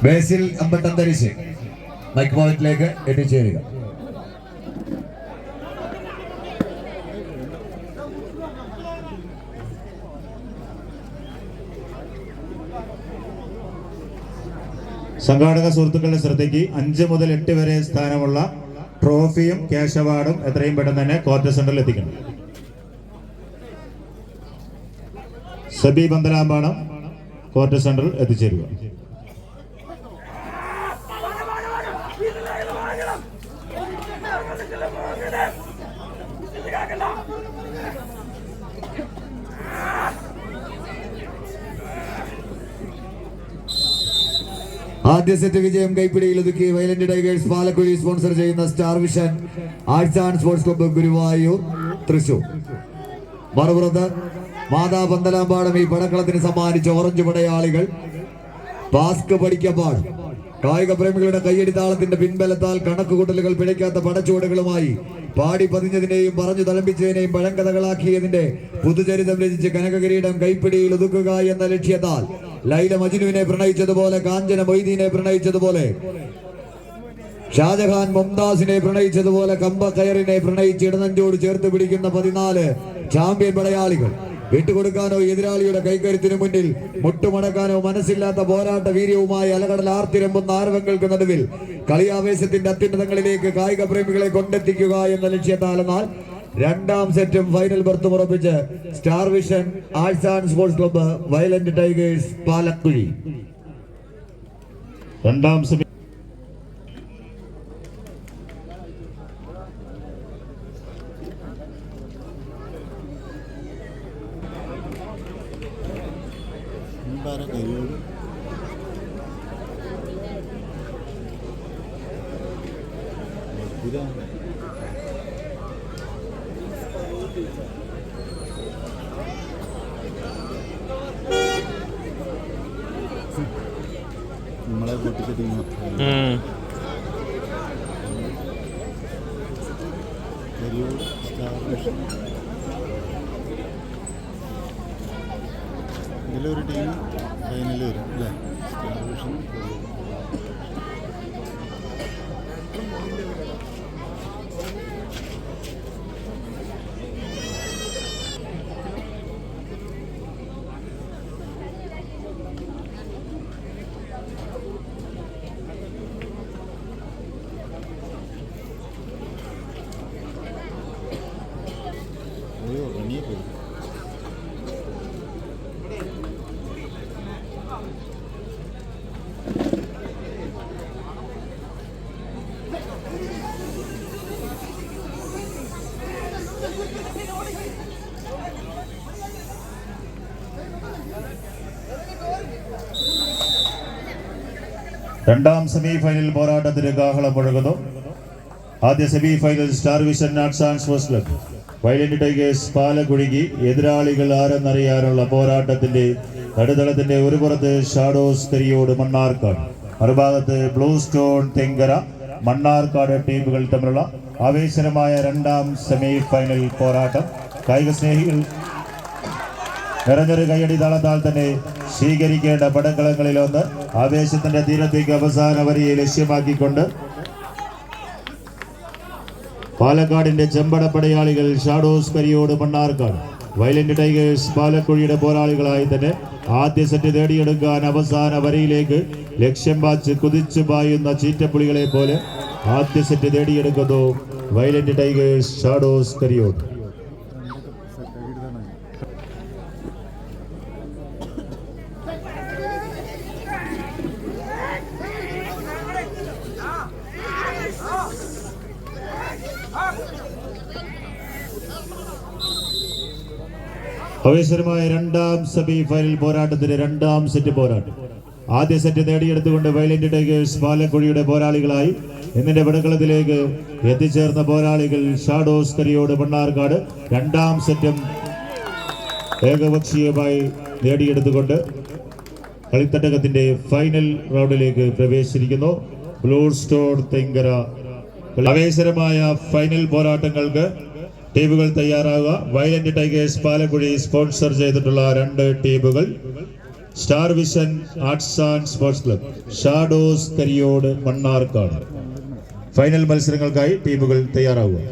ബേസിൽ അമ്പട്ടന്തരിശ് mic പോയിന്റിലേക്ക് എത്തിച്ചേരുക. സംഘാടക സുഹൃത്തുക്കളുടെ ശ്രദ്ധയ്ക്ക് 5 മുതൽ 8 വരെ സ്ഥാനമുള്ള ട്രോഫിയും ക്യാഷ് അവാർഡും എത്രയും പെട്ടെന്ന് തന്നെ ക്വാർട്ടർ സെന്ററിൽ എത്തിക്കണം. സബി പന്തലാമ്പാടം ക്വാർട്ടർ സെന്ററിൽ എത്തിച്ചേരുക. ആദ്യ സെറ്റ് വിജയം കൈപ്പിടിയിൽ ഒതുക്കി വയലന്റ് ടൈഗേഴ്സ് പാലക്കുഴി സ്പോൺസർ ചെയ്യുന്ന star vision arts and sports club Guruvayur Thrissur. മറുപുറത്ത് മാതാ പന്തലാമ്പാടം ഈ പടക്കളത്തിന് സമ്മാനിച്ച ഓറഞ്ച് പടയാളികൾ ബാസ്ക് പഠിക്കപ്പാട്. കായിക പ്രേമികളുടെ കയ്യടി താളത്തിന്റെ പിൻബലത്താൽ കണക്കുകൂട്ടലുകൾ പിഴയ്ക്കാത്ത പടച്ചുവടുകളുമായി പാടി പതിഞ്ഞതിനെയും പറഞ്ഞു തളമ്പിച്ചതിനെയും പഴങ്കഥകളാക്കിയതിന്റെ പുതുചരിതം രചിച്ച് കനകകിരീടം കൈപ്പിടിയിൽ ഒതുക്കുക എന്ന ലക്ഷ്യത്താൽ ലൈല മജ്നുവിനെ പ്രണയിച്ചതുപോലെ, കാഞ്ചന മൊയ്തീനെ പ്രണയിച്ചതുപോലെ, ഷാജഹാൻ മുംതാസിനെ പ്രണയിച്ചതുപോലെ, കമ്പ കയറിനെ പ്രണയിച്ച് ഇടനഞ്ചോട് ചേർത്ത് പിടിക്കുന്ന 14 ചാമ്പ്യൻ പടയാളികൾ. വിട്ടുകൊടുക്കാനോ എതിരാളിയുടെ കൈക്കരുത്തിനു മുന്നിൽ മുട്ടുമടക്കാനോ മനസ്സില്ലാത്ത പോരാട്ട വീര്യവുമായി അലകടൽ ആർത്തിരമ്പുന്ന ആരവങ്ങൾക്ക് നടുവിൽ കളിയാവേശത്തിന്റെ അത്യുന്നതങ്ങളിലേക്ക് കായിക പ്രേമികളെ കൊണ്ടെത്തിക്കുക എന്ന ലക്ഷ്യത്താൽ എന്നാൽ രണ്ടാം സെറ്റും ഫൈനൽ ബർത്തും ഉറപ്പിച്ച് star vision arts and sports club violent tigers Palakkuzhi. രണ്ടാം സെമി നമ്മളെ കൂട്ടിച്ച ടീം ഇതിലൊരു ടീം ഫൈനലിൽ വരും അല്ലേ? സ്റ്റാർ വിഷൻ രണ്ടാം സെമി ഫൈനൽ പോരാട്ടത്തിന് കാഹളം മുഴങ്ങുന്നു. ആദ്യ semi final star vision arts and sports club violent tigers പാലക്കുഴിക്ക് എതിരാളികൾ ആരെന്നറിയാനുള്ള പോരാട്ടത്തിന്റെ നടുതളത്തിന്റെ ഒരു പുറത്ത് ഷാഡോസ് കരിയോട് മണ്ണാർക്കാട്, മറുഭാഗത്ത് ബ്ലൂ സ്റ്റോൺ തെങ്കര മണ്ണാർക്കാട് ടീമുകൾ തമ്മിലുള്ള ആവേശകരമായ രണ്ടാം സെമി ഫൈനൽ പോരാട്ടം. കായിക സ്നേഹികൾ നിറഞ്ഞൊരു കൈയടി താളത്താൽ തന്നെ സ്വീകരിക്കേണ്ട പടക്കളങ്ങളിലൊന്ന്. ആവേശത്തിന്റെ തീരത്തേക്ക് അവസാന വരിയെ ലക്ഷ്യമാക്കിക്കൊണ്ട് പാലക്കാടിന്റെ ചെമ്പട പടയാളികൾ shadows Kariyode Mannarkkad violent tigers പാലക്കുഴിയുടെ പോരാളികളായി തന്നെ ആദ്യ സെറ്റ് നേടിയെടുക്കാൻ അവസാന വരിയിലേക്ക് ലക്ഷ്യം വാച്ച് കുതിച്ചു പായുന്ന ചീറ്റപ്പുളികളെ പോലെ ആദ്യ സെറ്റ് നേടിയെടുക്കുന്നു വയലന്റ് ടൈഗേഴ്സ് ഷാഡോസ് കരിയോട്. ആവേശകരമായ രണ്ടാം സെമി ഫൈനൽ പോരാട്ടത്തിന്റെ രണ്ടാം സെറ്റ് പോരാട്ടം. ആദ്യ സെറ്റ് നേടിയെടുത്തുകൊണ്ട് വയലന്റ് ടൈഗേഴ്സ് പാലക്കുഴിയുടെ പോരാളികളായി ഇന്നിന്റെ പടക്കളത്തിലേക്ക് എത്തിച്ചേർന്ന പോരാളികൾ ഷാഡോസ് കരിയോട് മണ്ണാർക്കാട് രണ്ടാം സെറ്റും ഏകപക്ഷീയമായി നേടിയെടുത്തുകൊണ്ട് കളിത്തട്ടകത്തിന്റെ ഫൈനൽ റൗണ്ടിലേക്ക് പ്രവേശിച്ചിരിക്കുന്നു. Blue stone Thenkara. ആവേശകരമായ ഫൈനൽ പോരാട്ടങ്ങൾക്ക് ടീമുകൾ തയ്യാറാവുക. വയലന്റ് ടൈഗേഴ്സ് പാലക്കുഴി സ്പോൺസർ ചെയ്തിട്ടുള്ള 2 ടീമുകൾ star vision arts and sports club, shadows Kariyode, Mannarkkad. Final മത്സരങ്ങൾക്കായി ടീമുകൾ തയ്യാറാവുക.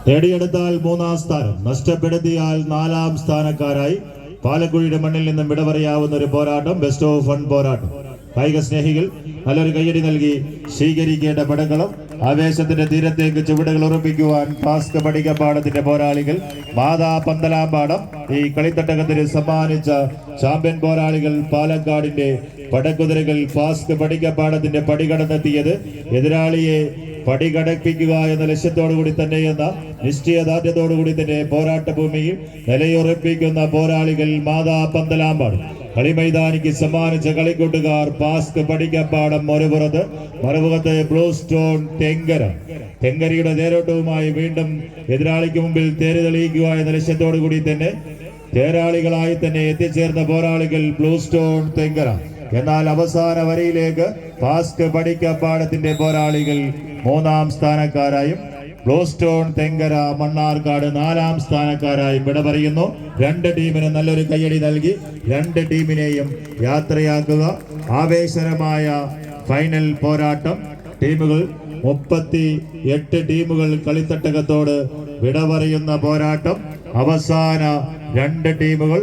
നേടിയെടുത്താൽ 3-ാം സ്ഥാനം, നഷ്ടപ്പെടുത്തിയാൽ 4-ാം സ്ഥാനക്കാരായി പാലക്കുഴിയുടെ മണ്ണിൽ നിന്നും വിട പറയാവുന്ന ഒരു പോരാട്ടം, ബെസ്റ്റ് ഓഫ് ഫൺ പോരാട്ടം. കായിക സ്നേഹികൾ നല്ലൊരു കയ്യടി നൽകി സ്വീകരിക്കേണ്ട പടക്കളം. ആവേശത്തിന്റെ തീരത്തേക്ക് ചുവടുകൾ ഉറപ്പിക്കുവാൻ പാസ്ക് പടികപ്പാടത്തിന്റെ പോരാളികൾ, മാതാ പന്തലാമ്പാടം ഈ കളിത്തട്ടകത്തിന് സമ്മാനിച്ച ചാമ്പ്യൻ പോരാളികൾ പാലക്കാടിന്റെ പടക്കുതിരകൾ പാസ്ക് പടികപ്പാടത്തിന്റെ പടികടന്നെത്തിയത് എതിരാളിയെ പടികടപ്പിക്കുക എന്ന ലക്ഷ്യത്തോടുകൂടി തന്നെ എന്ന നിശ്ചയദാർഢ്യത്തോടുകൂടി തന്നെ പോരാട്ട ഭൂമിയിൽ നിലയുറപ്പിക്കുന്ന പോരാളികൾ മാതാ പന്തലാമ്പാട്. കളിമൈതാനിക്ക് സമ്മാനിച്ച കളിക്കൂട്ടുകാർ പാസ്ക് പടിക്കപ്പാടം ഒരുപുറത്ത്, മറുപുറത്ത് ബ്ലൂ സ്റ്റോൺ തെങ്കര. തെങ്കരിയുടെ തേരോട്ടവുമായി വീണ്ടും എതിരാളിക്ക് മുമ്പിൽ തേര് തെളിയിക്കുക എന്ന ലക്ഷ്യത്തോടു കൂടി തന്നെ തേരാളികളായി തന്നെ എത്തിച്ചേർന്ന പോരാളികൾ ബ്ലൂ സ്റ്റോൺ തെങ്കര. എന്നാൽ അവസാന വരിയിലേക്ക് പാസ്ക് പടിക്കപ്പാടത്തിന്റെ പോരാളികൾ 3-ാം സ്ഥാനക്കാരായും ബ്ലൂ സ്റ്റോൺ തെങ്കര മണ്ണാർക്കാട് 4-ാം സ്ഥാനക്കാരായും വിട പറയുന്നു. 2 ടീമിന് നല്ലൊരു കയ്യടി നൽകി 2 ടീമിനെയും യാത്രയാക്കുക. ആവേശകരമായ ഫൈനൽ പോരാട്ടം. ടീമുകൾ 38 ടീമുകൾ കളിത്തട്ടകത്തോട് വിട പറയുന്ന പോരാട്ടം. അവസാന 2 ടീമുകൾ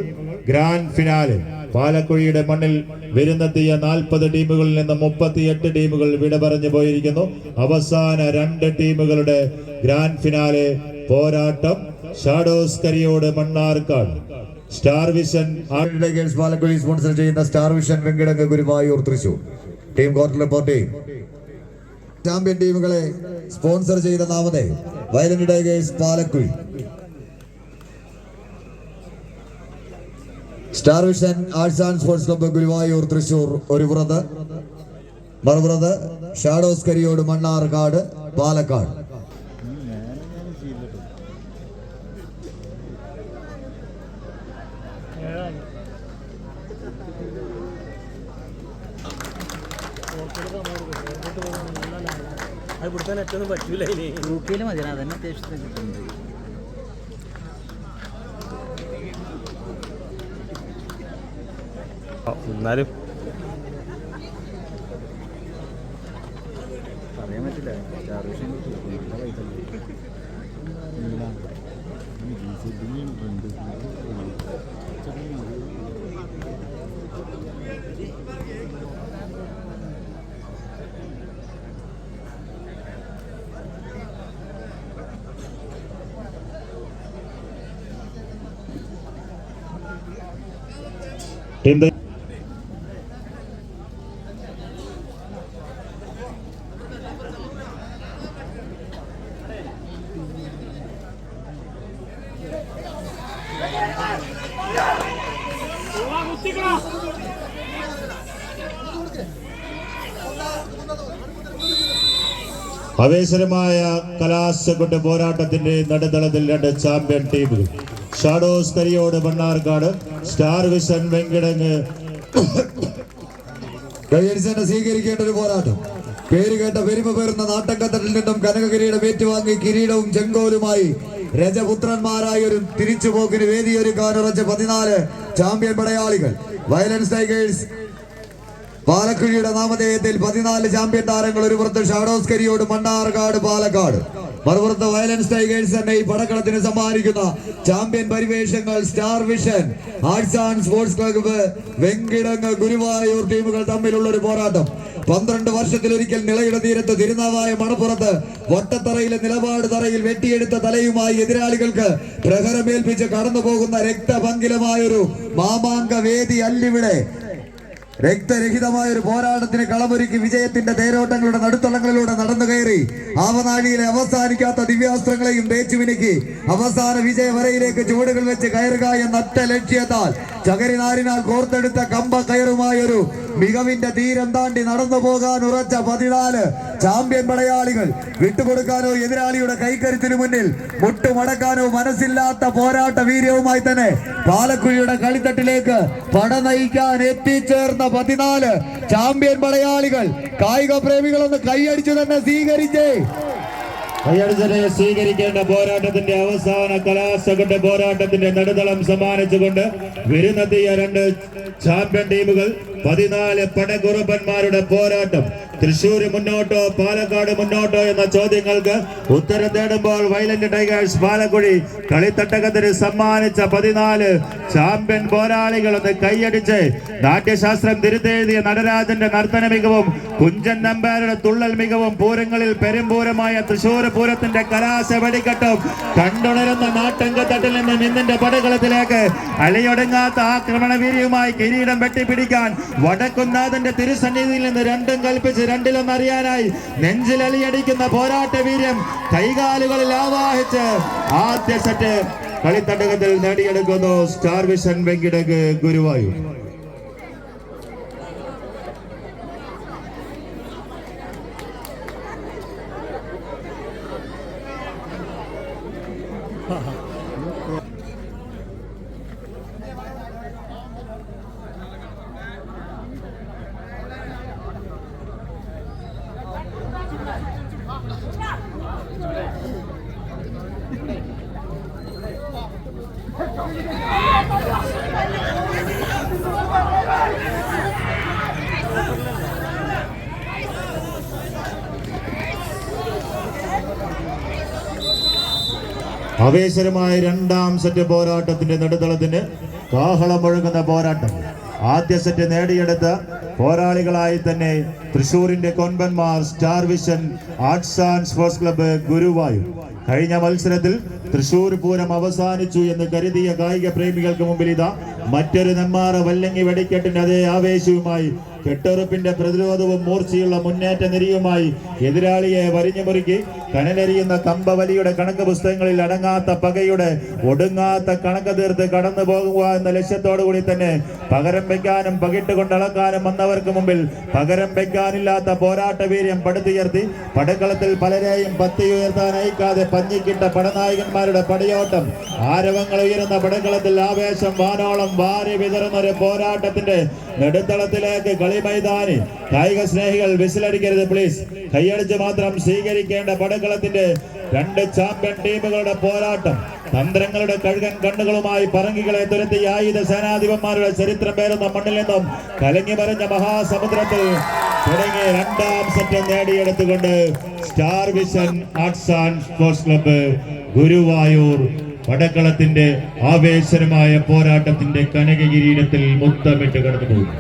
ഗ്രാൻഡ് ഫിനാലെ. പാലക്കുഴിയുടെ മണ്ണിൽ വിരുന്നെത്തിയ 40 ടീമുകളിൽ നിന്ന് 38 ടീമുകൾ വിട പറഞ്ഞു പോയിരിക്കുന്നു. അവസാന 2 ടീമുകളുടെ ഗ്രാൻഡ് ഫിനാലെ പോരാട്ടം. Shadows Kariyode, Mannarkkad. Star vision Palakkuzhi sponsor ചെയ്യുന്ന star vision Venkitangu, Guruvayur, Thrissur. Team quarter reporting. Champion ടീമുകളെ സ്പോൺസർ ചെയ്ത നാമധേയം violent tigers Palakkuzhi, star vision arts and sports club Guruvayur, Thrissur ഒരു പുറത്ത്, മറുപുറത്ത് ഷാഡോസ് കരിയോട്, മണ്ണാർക്കാട്, പാലക്കാട്. ഗ്രൂപ്പിൽ മതി, അതന്നെ അത്യാവശ്യത്തിന് കിട്ടുന്നത്. എന്നാലും പറയാൻ പറ്റില്ല. ടീം ആവേശകരമായ കലാശക്കൊട്ട് പോരാട്ടത്തിന്റെ നടുതളത്തിൽ 2 ചാമ്പ്യൻ ടീമുകൾ. Shadows Kariyode, Mannarkkad. Star vision Venkitangu. സ്വീകരിക്കേണ്ട ഒരു പോരാട്ടം. പേര് കേട്ട പെരുമ പേർന്ന നാട്ടക്കത്തട്ടിൽ നിന്നും കനകകിരീടം ഏറ്റുവാങ്ങി കിരീടവും ചെങ്കോലുമായി രജപുത്രന്മാരായ ഒരു തിരിച്ചുപോക്കിന് വേദിയൊരുക്കാനുറച്ച 14 ചാമ്പ്യൻ പടയാളികൾ. വയലൻസ് ടൈഗേഴ്സ് പാലക്കുഴിയുടെ നാമധേയത്തിൽ 14 ചാമ്പ്യൻ താരങ്ങൾ ഒരു പുറത്ത്, ഷാഡോസ് കരിയോട്, മണ്ണാർക്കാട്, പാലക്കാട്. മറുപുറത്ത് വയലൻസ് ടൈഗേഴ്സ് തന്നെ ഈ പടക്കളത്തിന് സമ്മാനിക്കുന്ന ചാമ്പ്യൻ പരിവേഷങ്ങൾ star vision arts and sports club Venkitangu Guruvayur ടീമുകൾ തമ്മിലുള്ള ഒരു പോരാട്ടം. 12 വർഷത്തിലൊരിക്കൽ നിളയുടെ തീരത്ത് തിരുനാവായ മണപ്പുറത്ത് വട്ടത്തറയിലെ നിലപാട് തറയിൽ വെട്ടിയെടുത്ത തലയുമായി എതിരാളികൾക്ക് പ്രഹരമേൽപ്പിച്ച് കടന്നു പോകുന്ന രക്തപങ്കിലമായൊരു മാമാങ്ക വേദി അല്ലിവിടെ. രക്തരഹിതമായ ഒരു പോരാട്ടത്തിന് കളമൊരുക്കി വിജയത്തിന്റെ തേരോട്ടങ്ങളുടെ നടുത്തളങ്ങളിലൂടെ നടന്നു കയറി ആവനാഴിയിലെ അവസാനിക്കാത്ത ദിവ്യാസ്ത്രങ്ങളെയും തേച്ചുമിനുക്കി അവസാന വിജയ വരയിലേക്ക് ചുവടുകൾ വെച്ച് കയറുക എന്ന ഒറ്റ ലക്ഷ്യത്താൽ ചകരിനാരിനാൽ കോർത്തെടുത്ത കമ്പ കയറുമായൊരു മികവിന്റെ തീരം താണ്ടി നടന്നു പോകാൻ ഉറച്ച 14 ചാമ്പ്യൻ പടയാളികൾ. വിട്ടുകൊടുക്കാനോ എതിരാളിയുടെ കൈക്കരുത്തിനു മുന്നിൽ മുട്ടുമടക്കാനോ മനസ്സില്ലാത്ത പോരാട്ട വീര്യവുമായി തന്നെ പാലക്കുഴിയുടെ കളിത്തട്ടിലേക്ക് പട നയിക്കാൻ എത്തിച്ചേർന്ന 14 ചാമ്പ്യൻ പടയാളികൾ. കായിക പ്രേമികളൊന്ന് കൈയടിച്ചു തന്നെ സ്വീകരിക്കേണ്ട പോരാട്ടത്തിന്റെ അവസാന കലാശകന്റെ പോരാട്ടത്തിന്റെ നടുതളം സമ്മാനിച്ചുകൊണ്ട് വരുന്നെത്തിയ 2 ചാമ്പ്യൻ ടീമുകൾ. 14 പടകുറുമ്പന്മാരുടെ പോരാട്ടം. തൃശ്ശൂർ മുന്നോട്ടോ പാലക്കാട് മുന്നോട്ടോ എന്ന ചോദ്യങ്ങൾക്ക് ഉത്തരം തേടുമ്പോൾ വയലന്റ് ടൈഗേഴ്സ് പാലക്കുഴി കളിത്തട്ടകത്തിന് സമ്മാനിച്ച 14 ചാമ്പ്യൻ പോരാളികൾ ഒന്ന് കൈയടിച്ച് നാട്യശാസ്ത്രം തിരുത്തെഴുതിയ നടരാജന്റെ നർത്തന മികവും കുഞ്ചൻ നമ്പ്യാരുടെ തുള്ളൽ മികവും പൂരങ്ങളിൽ പെരുമ്പൂരമായ തൃശ്ശൂർ പൂരത്തിന്റെ കലാശ വെടിക്കെട്ടും കണ്ടുണരുന്ന നാട്ടങ്കത്തട്ടിൽ നിന്ന് ഇന്നിന്റെ പടകളത്തിലേക്ക് അലയൊടുങ്ങാത്ത ആക്രമണ വീര്യവുമായി കിരീടം വെട്ടിപ്പിടിക്കാൻ വടക്കുന്നാഥന്റെ തിരുസന്നിധിയിൽ നിന്ന് 2 കൽപ്പിച്ച് 2-1 അറിയാനായി നെഞ്ചിൽ അലിയടിക്കുന്ന പോരാട്ട വീര്യം കൈകാലുകളിൽ ആവാഹിച്ച് ആദ്യ സെറ്റ് കളിത്തട്ടകത്തിൽ നേടിയെടുക്കുന്നു സ്റ്റാർ വിഷൻ വെങ്കിടങ്ങ് ഗുരുവായൂർ. ആവേശകരമായ 2ാം സെറ്റ് പോരാട്ടത്തിന്റെ നടുതളത്തിന് കാഹളം മുഴങ്ങുന്ന പോരാട്ടം. ആദ്യ സെറ്റ് നേടിയെടുത്ത പോരാളികളായി തന്നെ തൃശ്ശൂരിന്റെ കൊമ്പന്മാർ star vision arts and sports club Guruvayur. കഴിഞ്ഞ മത്സരത്തിൽ തൃശ്ശൂർ പൂരം അവസാനിച്ചു എന്ന് കരുതിയ കായിക പ്രേമികൾക്ക് മുമ്പിൽ ഇതാ മറ്റൊരു നെമ്മാറ വല്ലങ്ങി വെടിക്കെട്ടിന്റെ അതേ ആവേശവുമായി കെട്ടുറപ്പിന്റെ പ്രതിരോധവും മൂർച്ചയുള്ള മുന്നേറ്റ നിരയുമായി എതിരാളിയെ വരിഞ്ഞുമുറുക്കി കനലെറിയുന്ന കമ്പവലിയുടെ കണക്ക് പുസ്തകങ്ങളിൽ അടങ്ങാത്ത പകയുടെ ഒടുങ്ങാത്ത കണക്ക് തീർത്ത് കടന്നു പോകുക എന്ന ലക്ഷ്യത്തോടു കൂടി തന്നെ പകരം വയ്ക്കാനും പകിട്ട് കൊണ്ടളക്കാനും വന്നവർക്ക് മുമ്പിൽ പകരം വയ്ക്കാനില്ലാത്ത പോരാട്ട വീര്യം പടുത്തുയർത്തി പടക്കളത്തിൽ പലരെയും പത്തിയുയർത്താൻ അയക്കാതെ പഞ്ഞിക്കിട്ട പടനായകന്മാരുടെ പടയോട്ടം. ആരവങ്ങൾ ഉയരുന്ന പടക്കളത്തിൽ ആവേശം വാനോളം വാരി വിതറുന്ന ഒരു പോരാട്ടത്തിന്റെ നെടുത്തളത്തിലേക്ക് കളിമൈതാനി കായിക സ്നേഹികൾ വിസിലടിക്കരുത് പ്ലീസ്. കൈയടിച്ച് മാത്രം സ്വീകരിക്കേണ്ട പടക്കളത്തിന്റെ 2 ചാമ്പ്യൻ ടീമുകളുടെ പോരാട്ടം. തന്ത്രങ്ങളുടെ കഴുകൻ കണ്ണുകളുമായി പറങ്കികളെ തുരത്തിയ ആയുധ സേനാധിപന്മാരുടെ ചരിത്രം പേരുന്ന മണ്ണിൽ നിന്നും കലങ്ങി മറിഞ്ഞ മഹാസമുദ്രത്തിൽ തുടങ്ങിയ 2ാം സെറ്റ് നേടിയെടുത്തുകൊണ്ട് star vision arts and sports club Guruvayur പടക്കളത്തിന്റെ ആവേശകരമായ പോരാട്ടത്തിന്റെ കനക കിരീടത്തിൽ മുത്തമിട്ട് കടന്നു പോകുന്നു.